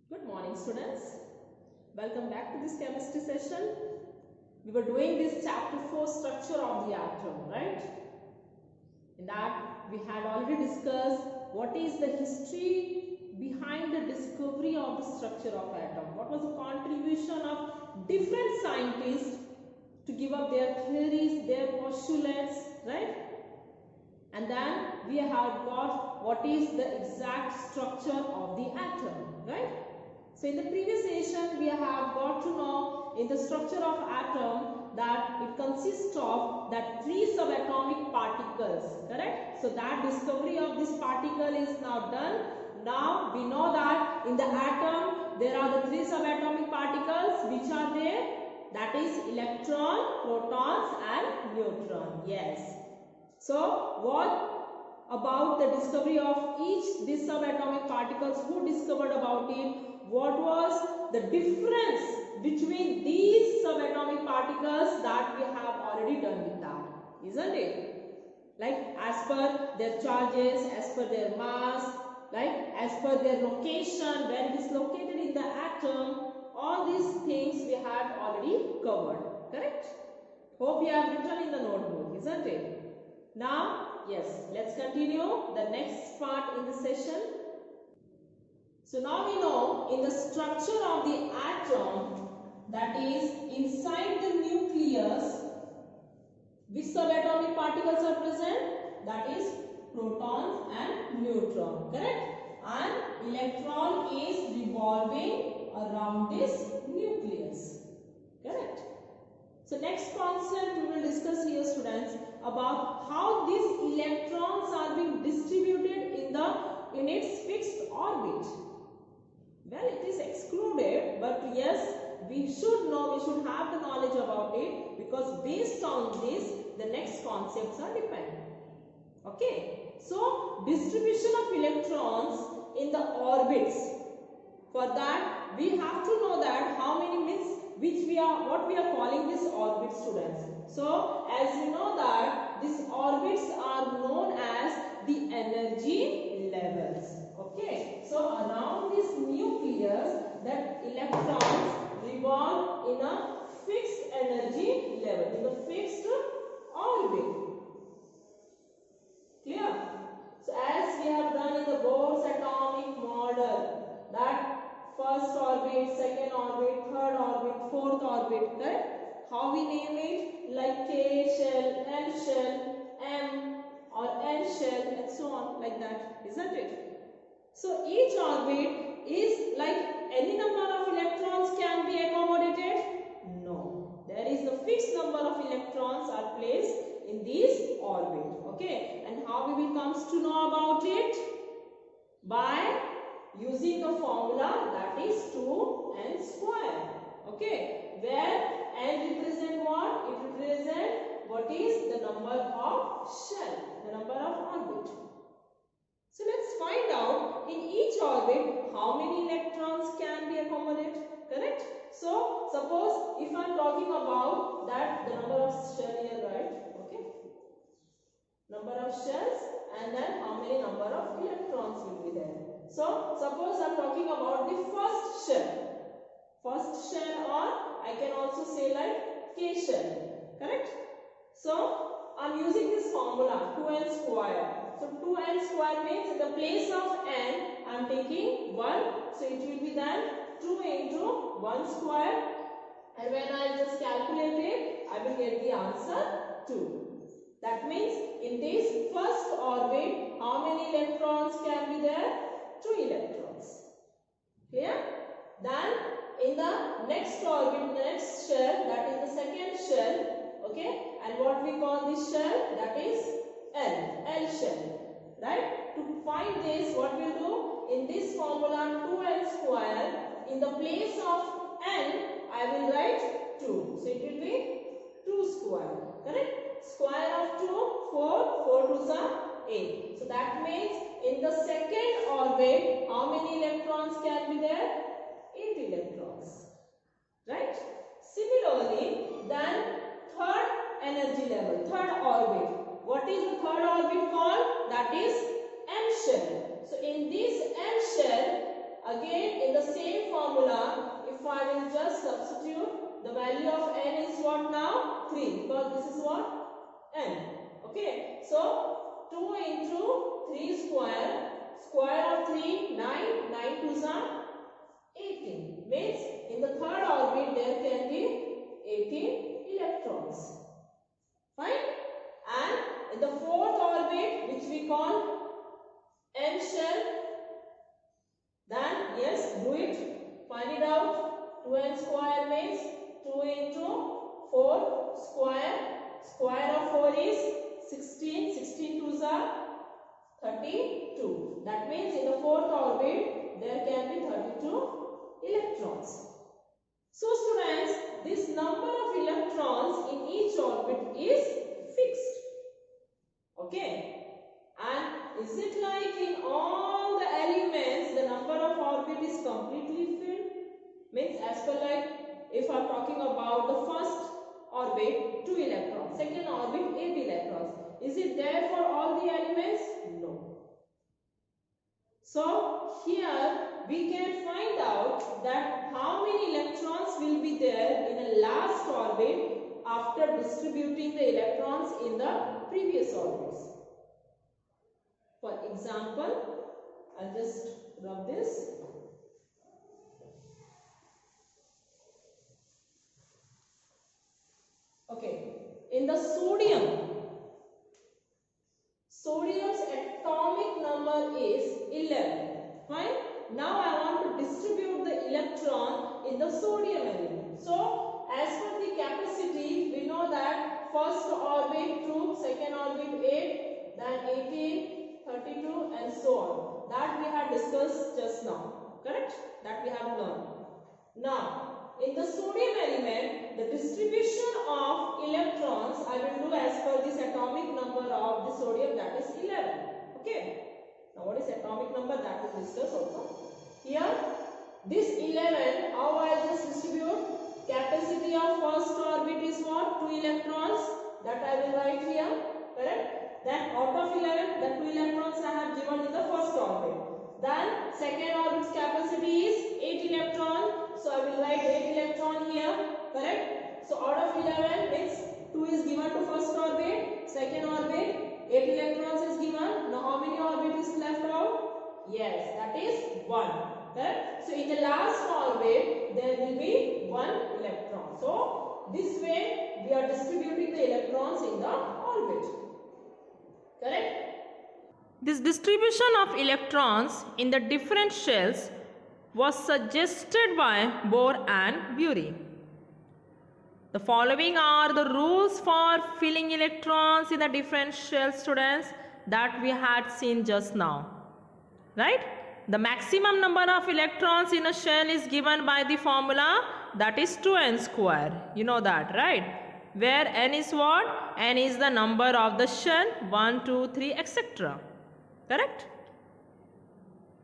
Good morning, students. Welcome back to this chemistry session. We were doing this chapter 4, structure of the atom, right? In that we had already discussed what is the history behind the discovery of the structure of atom. What was the contribution of different scientists to give up their theories, their postulates, right? And then we have got what is the exact structure of the atom, right? So in the previous session we have got to know in the structure of atom that it consists of that 3 subatomic particles, correct? So that discovery of this particle is now done. Now we know that in the atom there are the 3 subatomic particles which are there, that is electron, protons and neutron. Yes. So what about the discovery of each these subatomic particles? Who discovered about it? What was the difference between these subatomic particles that we have already done with that, isn't it? Like as per their charges, as per their mass, like as per their location, where it is located in the atom, all these things we had already covered, correct? Hope you have written in the notebook, isn't it? Now, yes, let's continue the next part in the session. So now we know in the structure of the atom, that is inside the nucleus, which subatomic particles are present? That is protons and neutron, correct? And electron is revolving around this nucleus, correct? So next concept we will discuss here, students, about how these electrons are being distributed in its fixed orbit. Well, it is excluded, but yes, we should know, we should have the knowledge about it, because based on this, the next concepts are dependent. Okay, so distribution of electrons in the orbits. For that, we have to know that how many means what we are calling this orbit, students. So as you know that these orbits are known as the energy levels. Okay, so around this nucleus, that electrons revolve in a fixed energy level, in the fixed orbit. Clear? So as we have done in the Bohr's atomic model, that first orbit, second orbit, third orbit, fourth orbit, correct? How we name it? Like K shell, L shell, M or N shell and so on, like that, isn't it? So each orbit is like any number of electrons can be accommodated? No. There is the fixed number of electrons are placed in this orbit. Okay. And how we will comes to know about it? By using the formula, that is 2n square. Okay. Where n represent what? It represents what is the number of shell, the number of orbit. So let's find out in each orbit how many electrons can be accommodated, correct? So suppose if I am talking about that the number of shells here, right? Okay. Number of shells and then how many number of electrons will be there. So suppose I am talking about the first shell. First shell, or I can also say like K shell, correct? So I am using this formula 2n square. So 2n square means in the place of n I am taking 1. So it will be then 2 into 1 square. And when I just calculate it, I will get the answer 2. That means in this first orbit, how many electrons can be there? 2 electrons. Clear? Then in the next orbit, the next shell, that is the second shell, okay? And what we call this shell? That is L shell, right? To find this, what we'll do? In this formula 2n square, in the place of n, I will write 2. So it will be 2 square, correct? Square of 2, 4, 4 2s are 8. So that means in the second orbit, how many electrons can be there? 8 electrons, right? Similarly, then third energy level, third orbit. What is the third orbit called? That is M shell. So in this M shell, again in the same formula, if I will just substitute, the value of n is what now? 3, because this is what? N. Okay, so 2 into 3 square, square of 3, 9, 9 twos are 18. Means in the third orbit there can be 18 electrons. Fine? And in the fourth orbit, which we call N shell, then yes, do it. Find it out. 2n square means 2 into 4 square. Square of 4 is 16. 16 twos are 32. That means in the fourth orbit there can be 32 electrons. So students, this number of electrons in each orbit is fixed. Okay. And is it like in all the elements the number of orbit is completely filled? Means as per like if I am talking about the first orbit 2 electrons, second orbit 8 electrons. Is it there for all the elements? No. So here we can find out that how many electrons will be there in a last orbit after distributing the electrons in the previous orbits. For example, I'll just rub this. Okay, in the sodium's atomic number is 11. Fine. Now I want to distribute the electron in the sodium element. So as per the capacity, we know that first orbit 2, second orbit 8, then 18, 32 and so on. That we have discussed just now. Correct? That we have learned. Now in the sodium element, the distribution of electrons I will do as per this atomic number of the sodium, that is 11. Okay. Now what is atomic number, that we will discuss also. Here this 11, how I just distribute? Capacity of first orbit is what? 2 electrons. That I will write here. Correct? Then out of 11, the 2 electrons I have given in the first orbit. Then second orbit's capacity is 8 electrons. So I will write 8 electron here. Correct? So out of 11 means 2 is given to first orbit. Second orbit 8 electrons is given. Now how many orbit is left out? Yes, that is 1. Correct? So in the last orbit there will be 1 electron. So this way we are distributing the electrons in the orbit. Correct? This distribution of electrons in the different shells was suggested by Bohr and Bury. The following are the rules for filling electrons in the different shells, students, that we had seen just now. Right? The maximum number of electrons in a shell is given by the formula, that is 2n square. You know that, right? Where n is what? N is the number of the shell, 1, 2, 3, etc. Correct?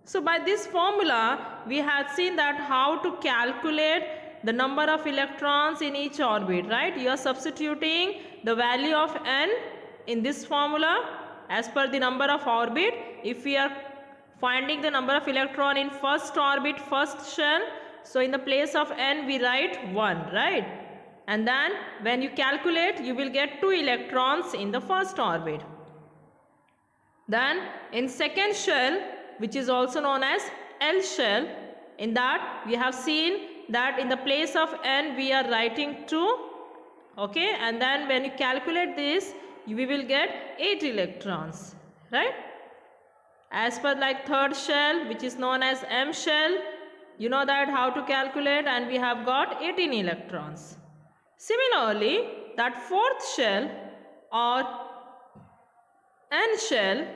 So by this formula, we had seen that how to calculate the number of electrons in each orbit, right? You are substituting the value of n in this formula as per the number of orbit. If we are finding the number of electron in first orbit, first shell, so in the place of n we write 1, right? And then when you calculate, you will get 2 electrons in the first orbit. Then in second shell, which is also known as L shell, in that we have seen that in the place of n we are writing 2. Okay, and then when you calculate this, we will get 8 electrons, right? As per like third shell, which is known as M shell, you know that how to calculate, and we have got 18 electrons. Similarly, that fourth shell or N shell,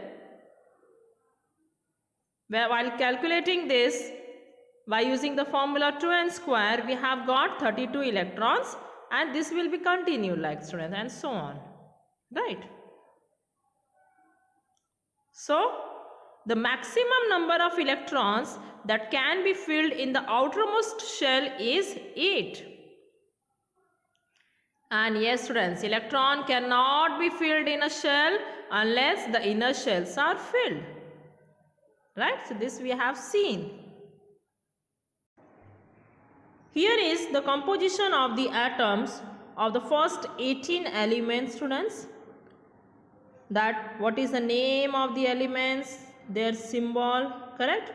where while calculating this by using the formula 2n square, we have got 32 electrons, and this will be continued like students, and so on, right? So the maximum number of electrons that can be filled in the outermost shell is 8. And yes students, electron cannot be filled in a shell unless the inner shells are filled, right? So this we have seen. Here is the composition of the atoms of the first 18 elements, students. That what is the name of the elements, their symbol, correct?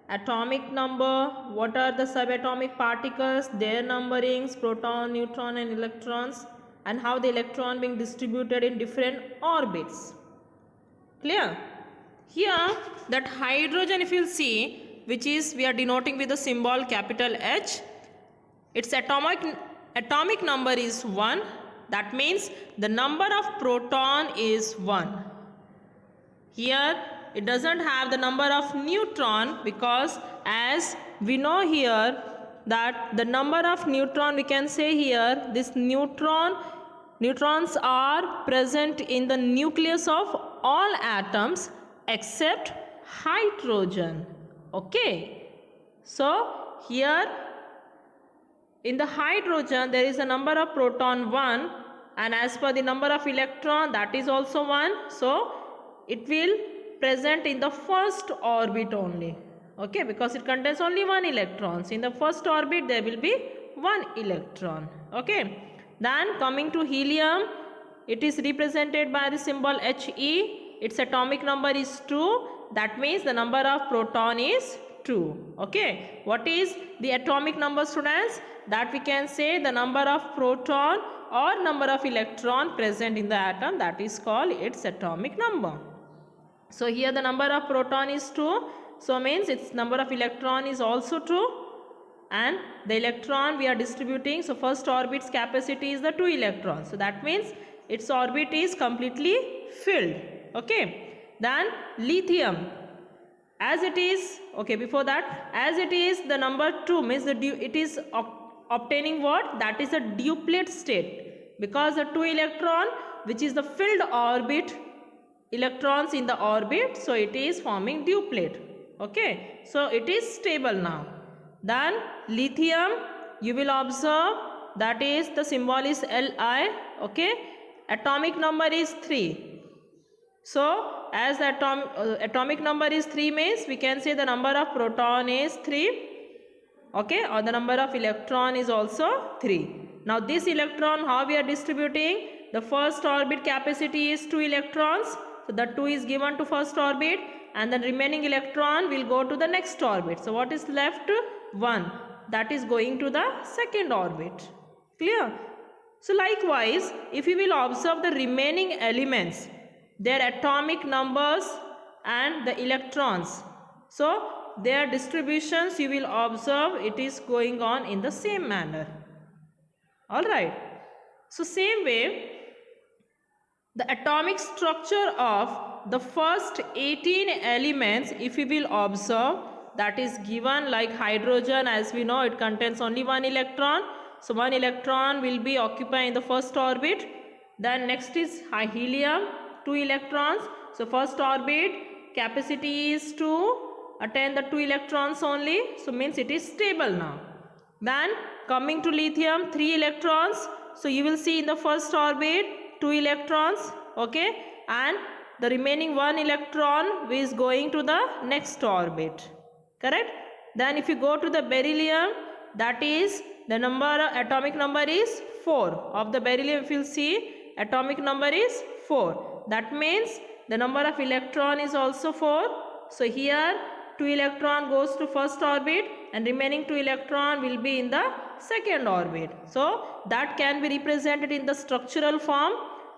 Atomic number, what are the subatomic particles, their numberings, proton, neutron and electrons, and how the electron being distributed in different orbits. Clear? Here that hydrogen, if you see, which is we are denoting with the symbol capital H, its atomic number is 1. That means the number of proton is 1. Here it doesn't have the number of neutron, because as we know here that the number of neutron, we can say here this neutrons are present in the nucleus of all atoms except hydrogen. Okay, so here in the hydrogen there is a number of proton 1, and as per the number of electron, that is also 1. So it will present in the first orbit only. Okay, because it contains only 1 electron. So in the first orbit there will be 1 electron. Okay, then coming to helium, it is represented by the symbol He. Its atomic number is 2. That means the number of proton is 2. Okay, what is the atomic number, students? That we can say the number of proton or number of electron present in the atom, that is called its atomic number. So here the number of proton is 2, so means its number of electron is also 2, and the electron we are distributing, so first orbit's capacity is the 2 electrons, so that means its orbit is completely filled. Okay, then lithium, as it is, okay, before that, as it is the number 2 means it is obtaining what? That is a duplet state, because the 2 electron which is the filled orbit, electrons in the orbit, so it is forming duplet. Okay, so it is stable now. Then lithium, you will observe that is the symbol is Li. Okay, atomic number is 3. So as the atomic number is 3 means we can say the number of proton is 3. Okay, or the number of electron is also 3. Now this electron, how we are distributing? The first orbit capacity is 2 electrons. So the 2 is given to first orbit, and the remaining electron will go to the next orbit. So what is left? 1. That is going to the second orbit. Clear? So likewise, if you will observe the remaining elements, their atomic numbers and the electrons, so their distributions you will observe it is going on in the same manner. Alright. So same way, the atomic structure of the first 18 elements, if we will observe, that is given like hydrogen, as we know it contains only 1 electron. So 1 electron will be occupying the first orbit. Then next is helium, 2 electrons. So first orbit capacity is to attain the 2 electrons only. So means it is stable now. Then coming to lithium, 3 electrons. So you will see in the first orbit 2 electrons. Okay, and the remaining 1 electron is going to the next orbit. Correct? Then if you go to the beryllium, that is the atomic number is 4. Of the beryllium, if you see, atomic number is 4. That means the number of electron is also 4. So here 2 electron goes to first orbit, and remaining 2 electron will be in the second orbit. So that can be represented in the structural form.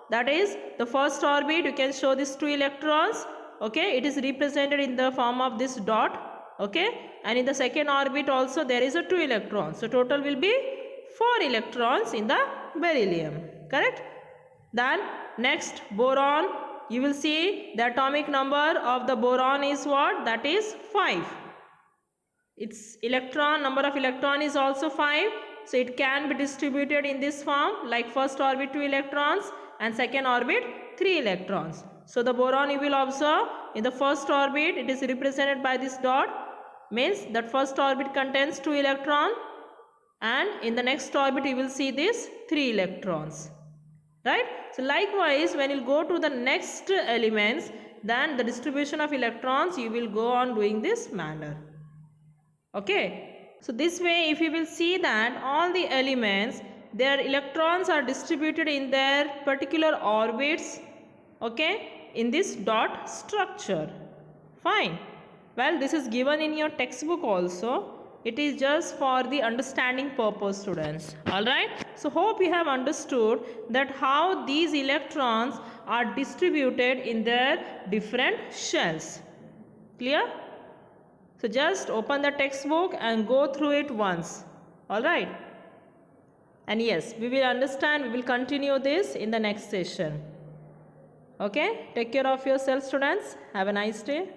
That is the first orbit, you can show these 2 electrons. Okay, it is represented in the form of this dot. Okay, and in the second orbit also there is a 2 electrons. So total will be 4 electrons in the beryllium. Correct? Then next, boron, you will see the atomic number of the boron is what? That is 5. Its number of electron is also 5. So it can be distributed in this form, like first orbit 2 electrons and second orbit 3 electrons. So the boron you will observe in the first orbit, it is represented by this dot, means that first orbit contains 2 electrons, and in the next orbit you will see this 3 electrons. Right? So likewise, when you go to the next elements, then the distribution of electrons you will go on doing this manner. Okay. So this way, if you will see that all the elements, their electrons are distributed in their particular orbits, okay, in this dot structure. Fine. Well, this is given in your textbook also. It is just for the understanding purpose, students. Alright. So hope you have understood that how these electrons are distributed in their different shells. Clear? So just open the textbook and go through it once. Alright. And yes, we will understand, we will continue this in the next session. Okay, take care of yourself, students. Have a nice day.